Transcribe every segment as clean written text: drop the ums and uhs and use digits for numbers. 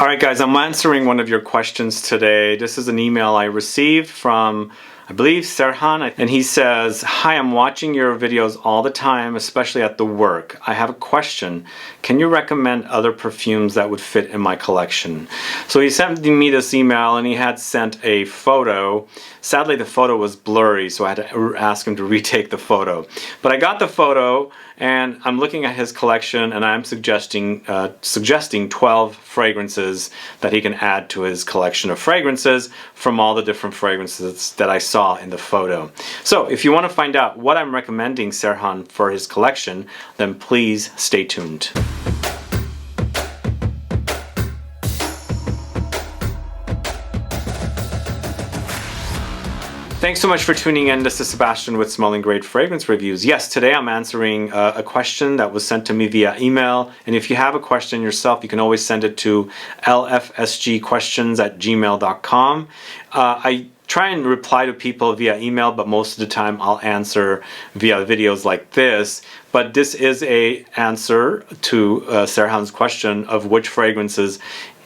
Alright guys, I'm answering one of your questions today. This is an email I received from, I believe, Serhan, and he says, "Hi, I'm watching your videos all the time, especially at the work. I have a question. Can you recommend other perfumes that would fit in my collection?" So he sent me this email and he had sent a photo. Sadly, the photo was blurry, so I had to ask him to retake the photo. But I got the photo and I'm looking at his collection and I'm suggesting 12 fragrances that he can add to his collection of fragrances from all the different fragrances that I saw in the photo. So if you want to find out what I'm recommending Serhan for his collection, then please stay tuned. Thanks so much for tuning in. This is Sebastian with Smelling Great Fragrance Reviews. Yes, today I'm answering a question that was sent to me via email. And if you have a question yourself, you can always send it to lfsgquestions@gmail.com. I try and reply to people via email, but most of the time I'll answer via videos like this. But this is a answer to Serhan's question of which fragrances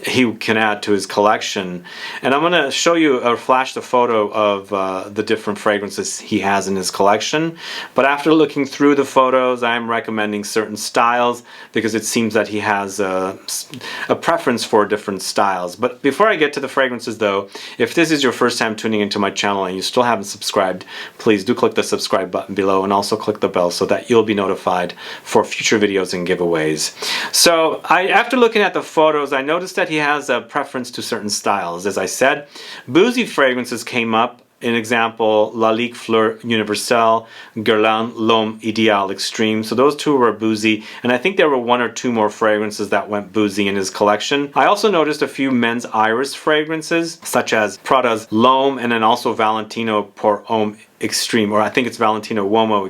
he can add to his collection. And I'm going to show you or flash the photo of the different fragrances he has in his collection. But after looking through the photos, I'm recommending certain styles because it seems that he has a preference for different styles. But before I get to the fragrances though, if this is your first time tuning into my channel and you still haven't subscribed, please do click the subscribe button below and also click the bell so that you'll be notified for future videos and giveaways. So after looking at the photos, I noticed that he has a preference to certain styles. As I said, Boozy fragrances came up. In example, Lalique, Fleur, Universelle, Guerlain, Homme, Ideal, Extreme. So those two were Boozy, and I think there were one or two more fragrances that went Boozy in his collection. I also noticed a few men's iris fragrances, such as Prada's Homme, and then also Valentino pour Homme Extreme, or I think it's Valentino Uomo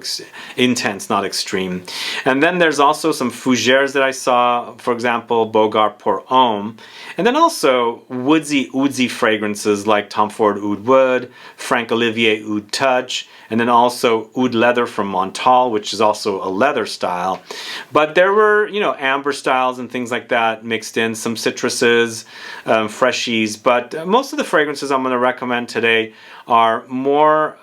Intense, not Extreme. And then there's also some Fougeres that I saw, for example, Bogart pour Homme. And then also woodsy fragrances like Tom Ford Oud Wood, Franck Olivier Oud Touch, and then also Oud Leather from Montal, which is also a leather style. But there were, amber styles and things like that mixed in, some citruses, freshies. But most of the fragrances I'm going to recommend today are more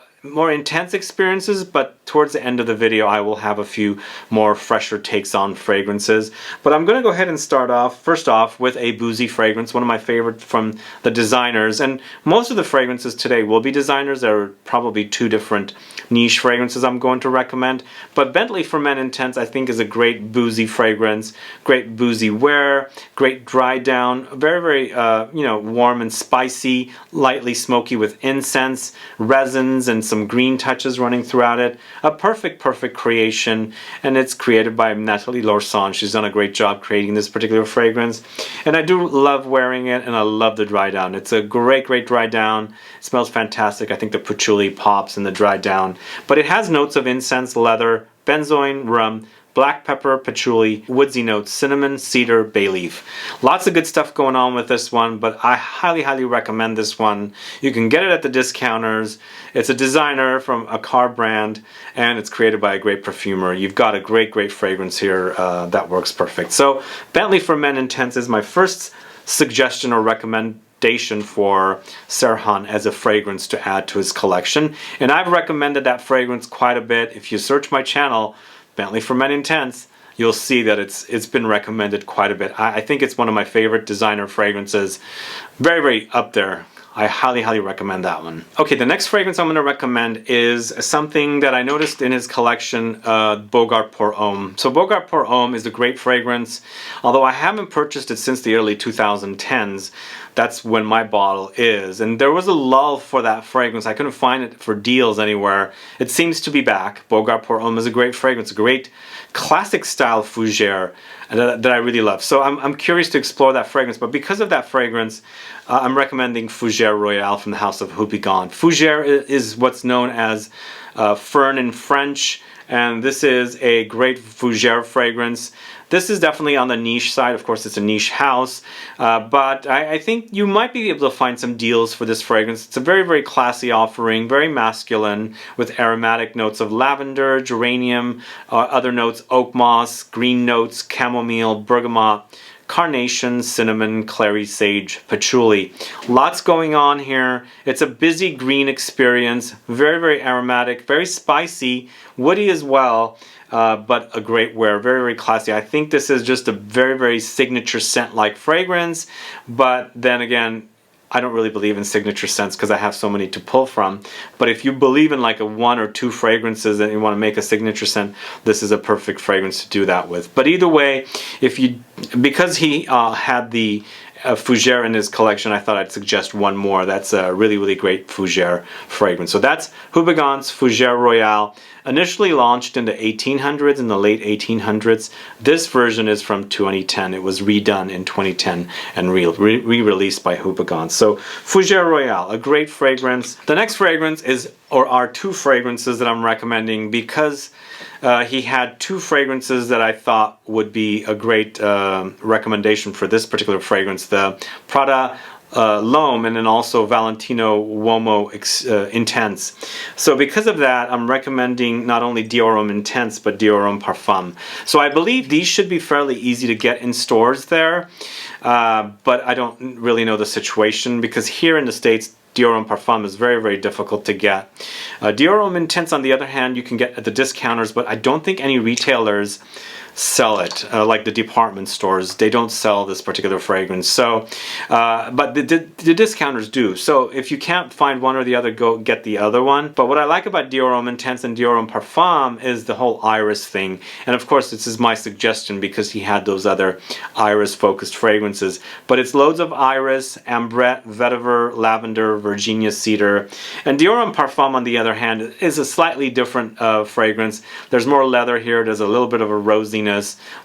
intense experiences, but towards the end of the video I will have a few more fresher takes on fragrances. But I'm going to go ahead and start off first off with a Boozy fragrance, one of my favorite from the designers. And most of the fragrances today will be designers. There are probably two different niche fragrances I'm going to recommend. But Bentley for Men Intense I think is a great Boozy fragrance, great Boozy wear, great dry down, very warm and spicy, lightly smoky with incense, resins, and some green touches running throughout it. A perfect creation, and it's created by Nathalie Lorson. She's done a great job creating this particular fragrance, and I do love wearing it, and I love the dry down. It's a great dry down. It smells fantastic. I think the patchouli pops in the dry down, but it has notes of incense, leather, benzoin, rum, black pepper, patchouli, woodsy notes, cinnamon, cedar, bay leaf. Lots of good stuff going on with this one, but I highly recommend this one. You can get it at the discounters. It's a designer from a car brand, and it's created by a great perfumer. You've got a great fragrance here that works perfect. So Bentley for Men Intense is my first suggestion or recommendation for Serhan as a fragrance to add to his collection. And I've recommended that fragrance quite a bit. If you search my channel, Bentley for Men Intense, you'll see that it's been recommended quite a bit. I think it's one of my favorite designer fragrances. Very up there. I highly recommend that one. Okay, the next fragrance I'm going to recommend is something that I noticed in his collection, Bogart pour Homme. So Bogart pour Homme is a great fragrance. Although I haven't purchased it since the early 2010s, that's when my bottle is. And there was a lull for that fragrance. I couldn't find it for deals anywhere. It seems to be back. Bogart pour Homme is a great fragrance, a great classic style Fougere that I really love. So I'm curious to explore that fragrance, but because of that fragrance, I'm recommending Fougere Royale from the house of Houbigant. Fougere is what's known as fern in French, and this is a great Fougere fragrance. This is definitely on the niche side. Of course, it's a niche house, but I think you might be able to find some deals for this fragrance. It's a very classy offering, very masculine, with aromatic notes of lavender, geranium, other notes, oak moss, green notes, chamomile, bergamot, carnation, cinnamon, clary sage, patchouli. Lots going on here. It's a busy green experience, very, very aromatic, very spicy, woody as well, but a great wear, very, very classy. I think this is just a very, very signature scent like fragrance, but then again, I don't really believe in signature scents because I have so many to pull from. But if you believe in like a 1 or 2 fragrances and you want to make a signature scent, this is a perfect fragrance to do that with. But either way, because he had the Fougere in his collection, I thought I'd suggest one more. That's a really, really great Fougere fragrance. So that's Houbigant's Fougere Royale. Initially launched in the 1800s, in the late 1800s. This version is from 2010. It was redone in 2010 and re-released by Houbigant. So Fougere Royale, a great fragrance. The next fragrance are 2 fragrances that I'm recommending because he had 2 fragrances that I thought would be a great recommendation for this particular fragrance. The Prada L'Homme and then also Valentino Uomo Intense. So because of that, I'm recommending not only Dior Homme Intense but Dior Homme Parfum. So I believe these should be fairly easy to get in stores there, but I don't really know the situation because here in the States, Dior Homme Parfum is very, very difficult to get. Dior Homme Intense, on the other hand, you can get at the discounters, but I don't think any retailers sell it, like the department stores. They don't sell this particular fragrance. So, but the discounters do. So if you can't find one or the other, go get the other one. But what I like about Dior Homme Intense and Dior Homme Parfum is the whole iris thing. And of course, this is my suggestion because he had those other iris-focused fragrances. But it's loads of iris, ambrette, vetiver, lavender, Virginia cedar. And Dior Homme Parfum, on the other hand, is a slightly different fragrance. There's more leather here. There's a little bit of a rosiness,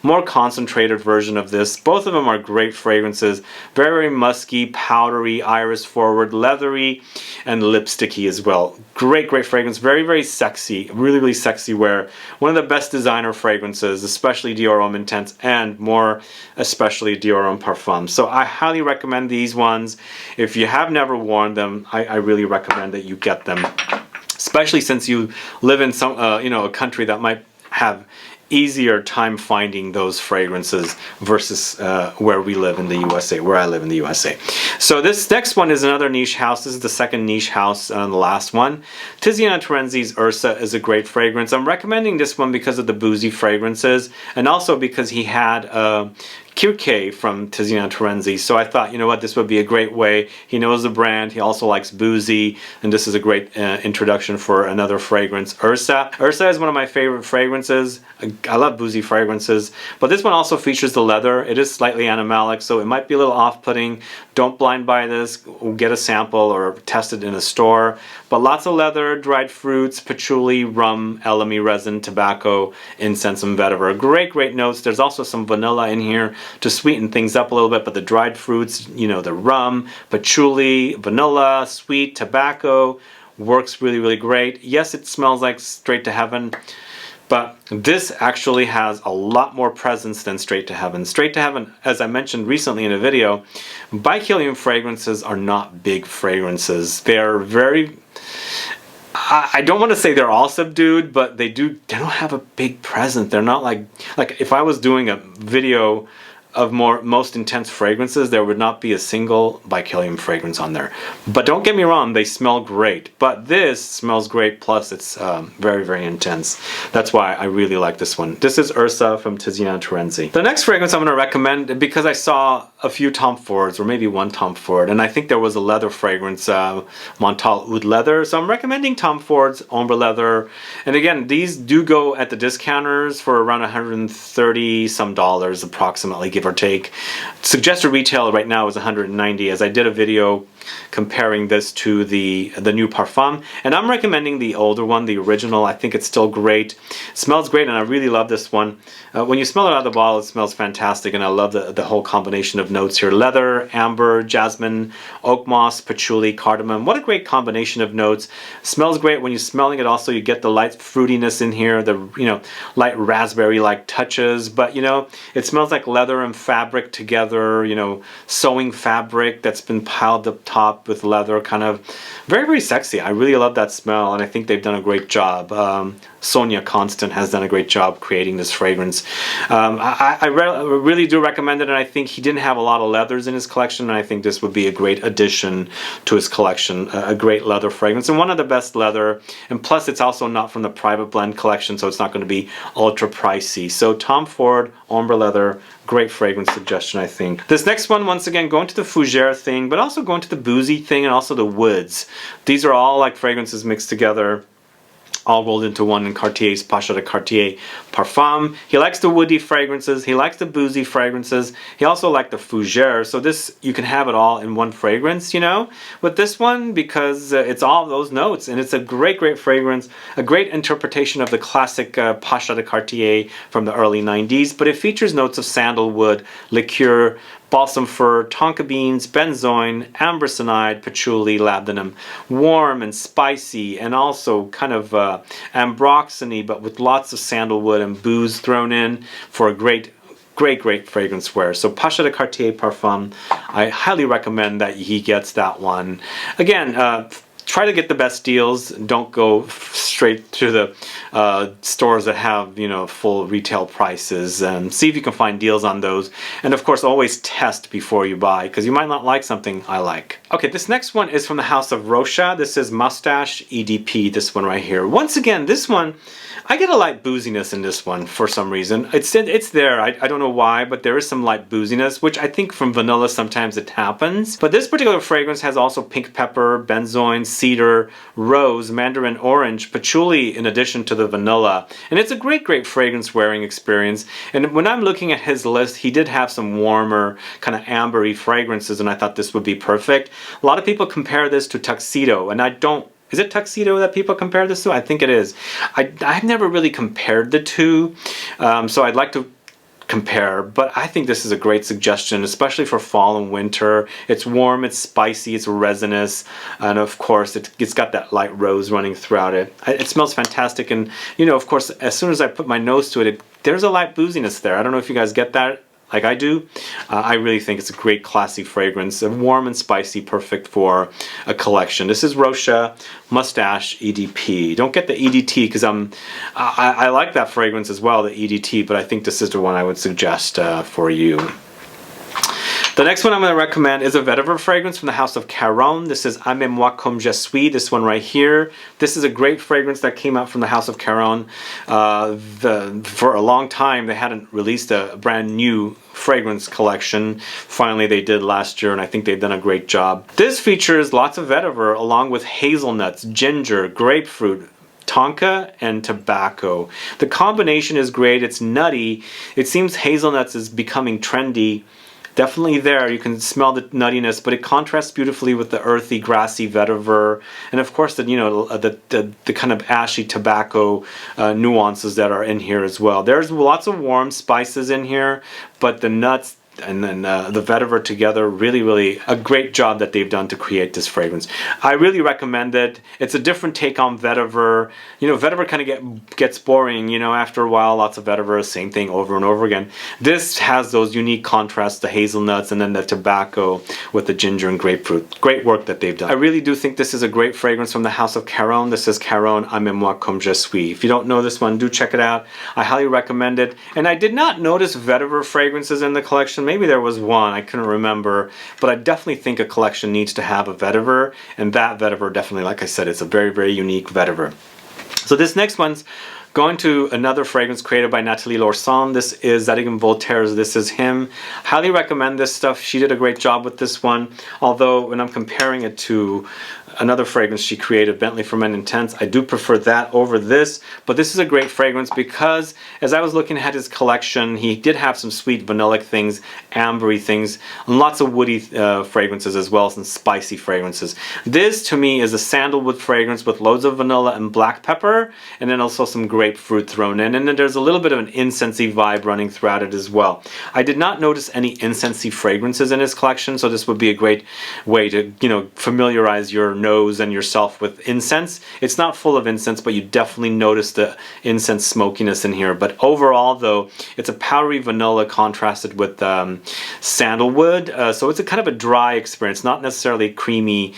more concentrated version of this. Both of them are great fragrances. Very, very musky, powdery, iris forward, leathery, and lipsticky as well. Great, great fragrance. Very, very sexy. Really, really sexy wear. One of the best designer fragrances, especially Dior Homme Intense and more especially Dior Homme Parfum. So I highly recommend these ones. If you have never worn them, I really recommend that you get them, especially since you live in some a country that might have easier time finding those fragrances versus where we live in the USA, where I live in the USA. So this next one is another niche house. This is the second niche house and the last one. Tiziana Terenzi's Ursa is a great fragrance. I'm recommending this one because of the Boozy fragrances and also because he had Kirke from Tiziana Terenzi. So I thought, you know what, this would be a great way. He knows the brand. He also likes Boozy, and this is a great introduction for another fragrance, Ursa. Ursa is one of my favorite fragrances. I love Boozy fragrances, but this one also features the leather. It is slightly animalic, so it might be a little off-putting. Don't blind buy this. Get a sample or test it in a store. But lots of leather, dried fruits, patchouli, rum, elemi resin, tobacco, incense, and vetiver. Great, great notes. There's also some vanilla in here to sweeten things up a little bit, but the dried fruits, the rum, patchouli, vanilla, sweet, tobacco, works really, really great. Yes, it smells like Straight to Heaven, but this actually has a lot more presence than Straight to Heaven. Straight to Heaven, as I mentioned recently in a video, Bicalium fragrances are not big fragrances. They're very... I don't want to say they're all subdued, but they don't have a big presence. They're not like if I was doing a video of most intense fragrances, there would not be a single Bicalium fragrance on there. But don't get me wrong, they smell great. But this smells great, plus it's very, very intense. That's why I really like this one. This is Ursa from Tiziana Terenzi. The next fragrance I'm going to recommend, because I saw a few Tom Fords, or maybe one Tom Ford, and I think there was a leather fragrance, Montal Oud leather. So I'm recommending Tom Ford's Ombre leather. And again, these do go at the discounters for around $130 some approximately, give or take. Suggested retail right now is $190, as I did a video comparing this to the new Parfum, and I'm recommending the older one, the original. I think it's still great. It smells great, and I really love this one. When you smell it out of the bottle, it smells fantastic, and I love the whole combination of notes here: leather, amber, jasmine, oak moss, patchouli, cardamom. What a great combination of notes. Smells great when you're smelling it. Also, you get the light fruitiness in here, the light raspberry-like touches, but it smells like leather and fabric together. Sewing fabric that's been piled up top with leather, kind of very, very sexy. I really love that smell, and I think they've done a great job. Sonia Constant has done a great job creating this fragrance. I really do recommend it, and I think he didn't have a lot of leathers in his collection, and I think this would be a great addition to his collection. A great leather fragrance, and one of the best leather, and plus it's also not from the private blend collection, so it's not going to be ultra pricey. So Tom Ford Ombre Leather, great fragrance suggestion, I think. This next one, once again, going to the Fougere thing, but also going to the Boozy thing, and also the Woods. These are all like fragrances mixed together, all rolled into one in Cartier's Pacha de Cartier Parfum. He likes the woody fragrances, he likes the boozy fragrances, he also likes the Fougere, so this, you can have it all in one fragrance, you know, with this one, because it's all those notes, and it's a great fragrance, a great interpretation of the classic Pacha de Cartier from the early 90s, but it features notes of sandalwood, liqueur, balsam fir, tonka beans, benzoin, ambrosinide, patchouli, labdanum. Warm and spicy, and also kind of ambroxany, but with lots of sandalwood and booze thrown in for a great fragrance wear. So Pacha de Cartier Parfum, I highly recommend that he gets that one. Again, try to get the best deals. Don't go straight to the stores that have, you know, full retail prices. See if you can find deals on those. And of course, always test before you buy, because you might not like something I like. Okay, this next one is from the house of Rochas. This is Moustache EDP, this one right here. Once again, this one, I get a light booziness in this one for some reason. It's there, I don't know why, but there is some light booziness, which I think from vanilla sometimes it happens. But this particular fragrance has also pink pepper, benzoin, cedar, rose, mandarin orange, patchouli in addition to the vanilla. And it's a great fragrance wearing experience. And when I'm looking at his list, he did have some warmer, kind of ambery fragrances, and I thought this would be perfect. A lot of people compare this to Tuxedo, and I don't. Is it Tuxedo that people compare this to? I think it is. I've never really compared the two, so I'd like to compare, but I think this is a great suggestion, especially for fall and winter. It's warm, it's spicy, it's resinous, and of course it's got that light rose running throughout it. It smells fantastic, and you know, of course, as soon as I put my nose to it, there's a light booziness there. I don't know if you guys get that like I do. I really think it's a great classy fragrance, warm and spicy, perfect for a collection. This is Rochas Moustache EDP. Don't get the EDT, because I like that fragrance as well, the EDT, but I think this is the one I would suggest for you. The next one I'm going to recommend is a vetiver fragrance from the house of Caron. This is Aimez-Moi comme je suis, this one right here. This is a great fragrance that came out from the house of Caron. For a long time they hadn't released a brand new fragrance collection. Finally they did last year, and I think they've done a great job. This features lots of vetiver along with hazelnuts, ginger, grapefruit, tonka, and tobacco. The combination is great. It's nutty. It seems hazelnuts is becoming trendy. Definitely there, you can smell the nuttiness, but it contrasts beautifully with the earthy, grassy vetiver, and of course the kind of ashy tobacco nuances that are in here as well. There's lots of warm spices in here, but the nuts and then the vetiver together, really a great job that they've done to create this fragrance. I really recommend it. It's a different take on vetiver. You know, vetiver kind of gets boring, you know, after a while. Lots of vetiver, same thing over and over again. This has those unique contrasts, the hazelnuts and then the tobacco with the ginger and grapefruit. Great work that they've done. I really do think this is a great fragrance from the house of Caron. This is Caron Aimez-Moi comme je suis. If you don't know this one, do check it out. I highly recommend it. And I did not notice vetiver fragrances in the collection. Maybe there was one, I couldn't remember, but I definitely think a collection needs to have a vetiver, and that vetiver definitely, like I said, it's a very unique vetiver. So this next one's going to another fragrance created by Nathalie Lorson. This is Zadig & Voltaire's This Is Him. Highly recommend this stuff. She did a great job with this one, although when I'm comparing it to another fragrance she created, Bentley for Men Intense, I do prefer that over this, but this is a great fragrance because as I was looking at his collection, he did have some sweet vanillic things, ambery things, and lots of woody fragrances as well as some spicy fragrances. This to me is a sandalwood fragrance with loads of vanilla and black pepper, and then also some grapefruit thrown in, and then there's a little bit of an incensey vibe running throughout it as well. I did not notice any incensey fragrances in his collection, so this would be a great way to, you know, familiarize your nose nose and yourself with incense. It's not full of incense, but you definitely notice the incense smokiness in here. But overall though, it's a powdery vanilla contrasted with sandalwood. So it's a kind of a dry experience, not necessarily creamy,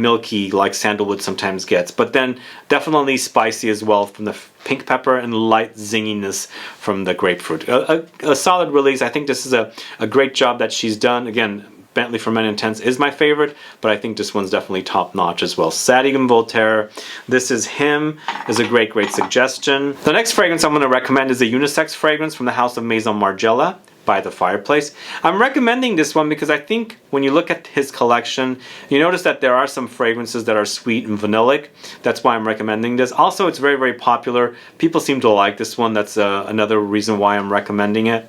milky like sandalwood sometimes gets, but then definitely spicy as well from the pink pepper and light zinginess from the grapefruit. A solid release. I think this is a great job that she's done. Again, Bentley for Men Intense is my favorite, but I think this one's definitely top notch as well. Sadig and Voltaire. This is Him, is a great suggestion. The next fragrance I'm going to recommend is a unisex fragrance from the house of Maison Margiela by the Fireplace. I'm recommending this one because I think when you look at his collection, you notice that there are some fragrances that are sweet and vanillic. That's why I'm recommending this. Also, it's very popular. People seem to like this one. That's another reason why I'm recommending it.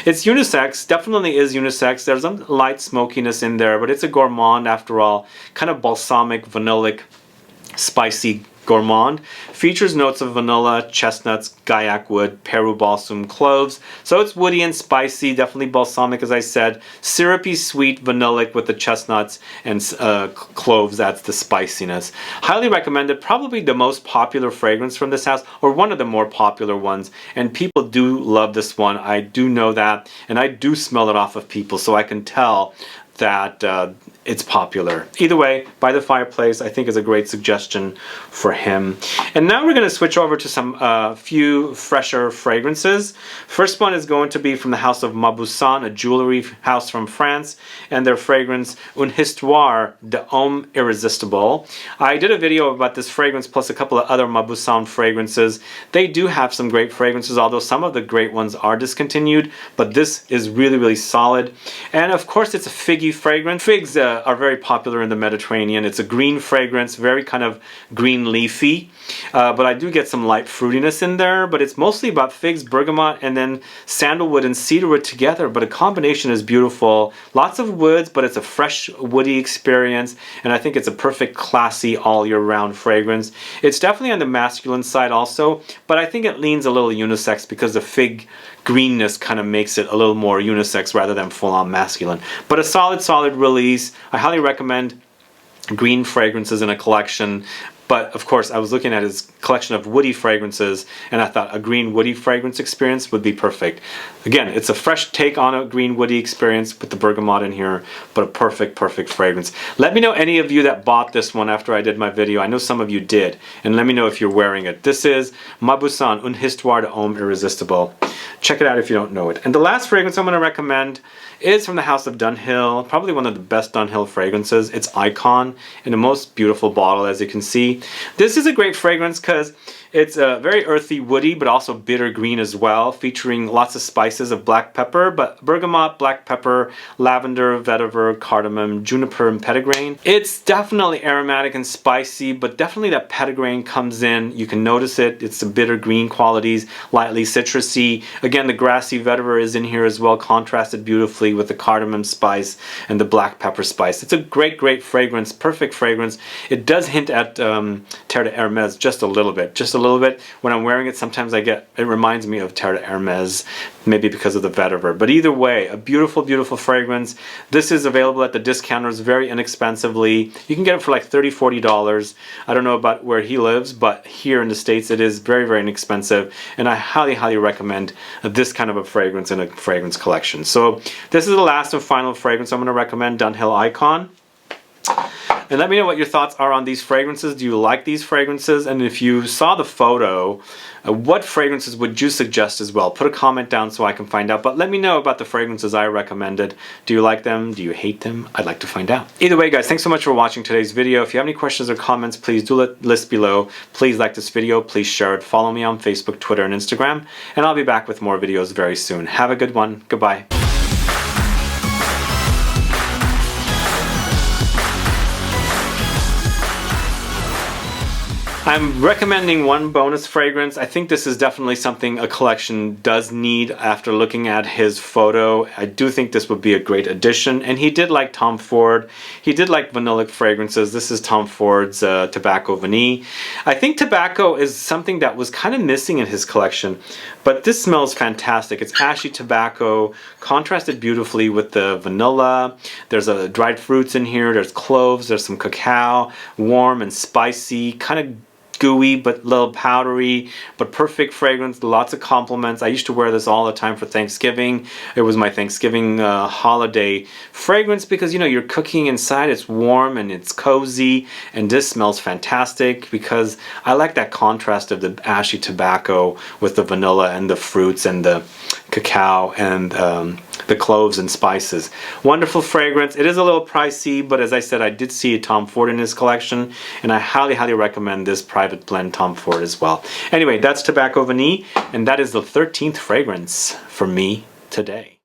It's unisex, definitely is unisex. There's some light smokiness in there, but it's a gourmand after all. Kind of balsamic, vanillic, spicy gourmand. Features notes of vanilla, chestnuts, gaiac wood, Peru balsam, cloves. So it's woody and spicy, definitely balsamic as I said. Syrupy, sweet, vanillic with the chestnuts and cloves. That's the spiciness. Highly recommended. Probably the most popular fragrance from this house, or one of the more popular ones. And people do love this one. I do know that, and I do smell it off of people, so I can tell that it's popular. Either way, By the Fireplace I think is a great suggestion for him. And now we're going to switch over to some few fresher fragrances. First one is going to be from the house of Mauboussin, a jewelry house from France, and their fragrance Une Histoire de Homme Irrésistible. I did a video about this fragrance plus a couple of other Mauboussin fragrances. They do have some great fragrances, although some of the great ones are discontinued, but this is really solid. And of course it's a figgy fragrance. Figs are very popular in the Mediterranean. It's a green fragrance, very kind of green leafy, but I do get some light fruitiness in there, but it's mostly about figs, bergamot, and then sandalwood and cedarwood together, but a combination is beautiful. Lots of woods, but it's a fresh woody experience, and I think it's a perfect classy all year round fragrance. It's definitely on the masculine side also, but I think it leans a little unisex because the fig greenness kind of makes it a little more unisex rather than full-on masculine. But a solid release. I highly recommend green fragrances in a collection. But of course, I was looking at his collection of woody fragrances, and I thought a green woody fragrance experience would be perfect. Again, it's a fresh take on a green woody experience with the bergamot in here, but a perfect fragrance. Let me know any of you that bought this one after I did my video. I know some of you did, and let me know if you're wearing it. This is Mauboussin Une Histoire de Homme Irrésistible. Check it out if you don't know it. And the last fragrance I'm going to recommend is from the house of Dunhill, probably one of the best Dunhill fragrances. It's Icon in the most beautiful bottle, as you can see. This is a great fragrance because it's very earthy, woody, but also bitter green as well, featuring lots of spices of black pepper, but bergamot, black pepper, lavender, vetiver, cardamom, juniper, and petitgrain. It's definitely aromatic and spicy, but definitely that petitgrain comes in. You can notice it. It's the bitter green qualities, lightly citrusy. Again, the grassy vetiver is in here as well, contrasted beautifully with the cardamom spice and the black pepper spice. It's a great fragrance, perfect fragrance. It does hint at Terre de Hermes just a little bit. When I'm wearing it, sometimes it reminds me of Terre de Hermes, maybe because of the vetiver. But either way, a beautiful fragrance. This is available at the discounters very inexpensively. You can get it for like $30–40. I don't know about where he lives, but here in the States it is very inexpensive, and I highly recommend this kind of a fragrance in a fragrance collection. So this is the last and final fragrance I'm going to recommend, Dunhill Icon. And let me know what your thoughts are on these fragrances. Do you like these fragrances? And if you saw the photo, what fragrances would you suggest as well? Put a comment down so I can find out. But let me know about the fragrances I recommended. Do you like them? Do you hate them? I'd like to find out. Either way, guys, thanks so much for watching today's video. If you have any questions or comments, please do list below. Please like this video. Please share it. Follow me on Facebook, Twitter, and Instagram. And I'll be back with more videos very soon. Have a good one. Goodbye. I'm recommending one bonus fragrance. I think this is definitely something a collection does need after looking at his photo. I do think this would be a great addition. And he did like Tom Ford. He did like vanillic fragrances. This is Tom Ford's Tobacco Vanille. I think tobacco is something that was kind of missing in his collection, but this smells fantastic. It's ashy tobacco, contrasted beautifully with the vanilla. There's dried fruits in here. There's cloves. There's some cacao, warm and spicy, kind of gooey but a little powdery, but perfect fragrance. Lots of compliments. I used to wear this all the time for Thanksgiving. It was my Thanksgiving holiday fragrance because, you know, you're cooking inside, it's warm and it's cozy, and this smells fantastic because I like that contrast of the ashy tobacco with the vanilla and the fruits and the cacao and the cloves and spices. Wonderful fragrance. It is a little pricey, but as I said, I did see a Tom Ford in his collection, and I highly recommend this private blend Tom Ford as well. Anyway, that's Tobacco Vanille, and that is the 13th fragrance for me today.